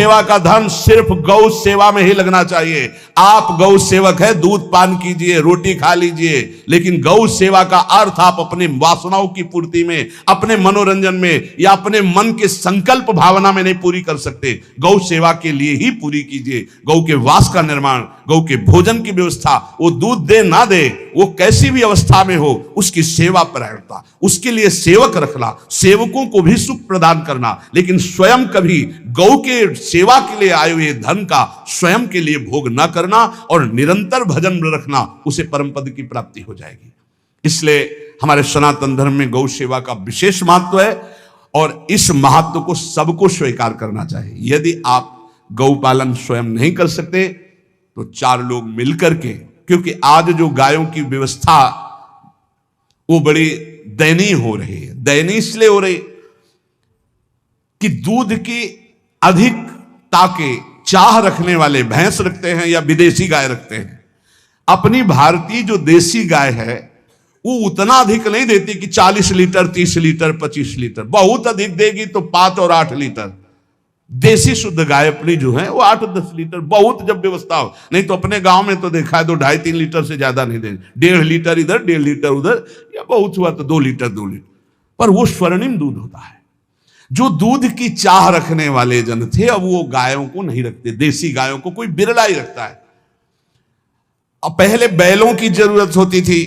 सेवा का धन सिर्फ गौ सेवा में ही लगना चाहिए। आप गौ सेवक है, दूध पान कीजिए, रोटी खा लीजिए, लेकिन गौ सेवा का अर्थ आप अपने वासनाओं की पूर्ति में, अपने मनोरंजन में या अपने मन के संकल्प भावना में नहीं पूरी कर सकते। गौ सेवा के लिए ही पूरी कीजिए। गौ के वास का निर्माण, गौ के भोजन की व्यवस्था, वो दूध दे ना दे, वो कैसी भी अवस्था में हो, उसकी सेवा परायणता, उसके लिए सेवक रखना, सेवकों को भी सुख प्रदान करना, लेकिन स्वयं कभी गौ के सेवा के लिए आए हुए धन का स्वयं के लिए भोग न करना और निरंतर भजन रखना, उसे परम पद की प्राप्ति हो जाएगी। इसलिए हमारे सनातन धर्म में गौ सेवा का विशेष महत्व है और इस महत्व को सबको स्वीकार करना चाहिए। यदि आप गौ पालन स्वयं नहीं कर सकते तो 4 लोग मिलकर के, क्योंकि आज जो गायों की व्यवस्था वो बड़ी दयनीय हो रही है। दयनीय इसलिए हो रही कि दूध की अधिकता के चाह रखने वाले भैंस रखते हैं या विदेशी गाय रखते हैं। अपनी भारतीय जो देसी गाय है वो उतना अधिक नहीं देती कि 40 लीटर, 30 लीटर, 25 लीटर, बहुत अधिक देगी तो 5 और 8 लीटर। देसी शुद्ध गाय अपनी जो है वो 8-10 लीटर, बहुत जब व्यवस्था हो। नहीं तो अपने गांव में तो देखा है तो 2.5-3 लीटर से ज्यादा नहीं देंगे। 1.5 लीटर इधर, 1.5 लीटर उधर, या बहुत हुआ तो 2 लीटर, 2 लीटर, पर वो स्वर्णिम दूध होता है। जो दूध की चाह रखने वाले जन थे अब वो गायों को नहीं रखते, देसी गायों को कोई बिरला ही रखता है। अब पहले बैलों की जरूरत होती थी,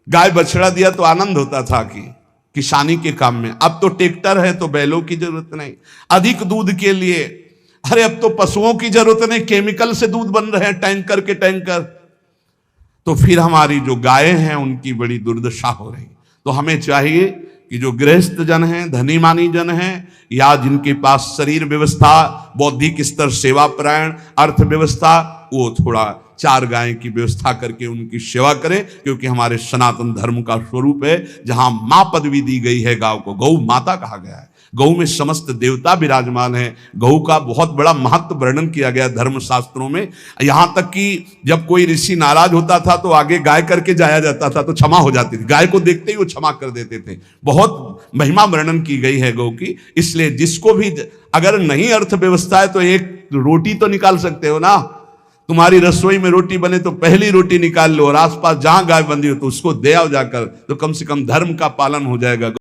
गाय बछड़ा दिया तो आनंद होता था कि किसानी के काम में। अब तो ट्रैक्टर है तो बैलों की जरूरत नहीं। अधिक दूध के लिए अरे अब तो पशुओं की जरूरत नहीं, केमिकल से दूध बन रहे हैं, टैंकर के टैंकर। तो फिर हमारी जो गायें हैं उनकी बड़ी दुर्दशा हो रही। तो हमें चाहिए कि जो गृहस्थ जन हैं, धनी मानी जन हैं, या जिनके पास शरीर व्यवस्था, बौद्धिक स्तर, सेवा परायण, अर्थव्यवस्था, वो थोड़ा 4 गाय की व्यवस्था करके उनकी सेवा करें, क्योंकि हमारे सनातन धर्म का स्वरूप है जहां मां पदवी दी गई है गांव को, गौ माता कहा गया है। गौ में समस्त देवता विराजमान है। गौ का बहुत बड़ा महत्व वर्णन किया गया धर्म शास्त्रों में। यहां तक कि जब कोई ऋषि नाराज होता था तो आगे गाय करके जाया जाता था तो क्षमा हो जाती थी। गाय को देखते ही वो क्षमा कर देते थे। बहुत महिमा वर्णन की गई है गौ की। इसलिए जिसको भी अगर नहीं अर्थव्यवस्था है तो एक रोटी तो निकाल सकते हो ना। तुम्हारी रसोई में रोटी बने तो पहली रोटी निकाल लो और आसपास जहां गाय बंधी हो तो उसको दे आओ जाकर, तो कम से कम धर्म का पालन हो जाएगा।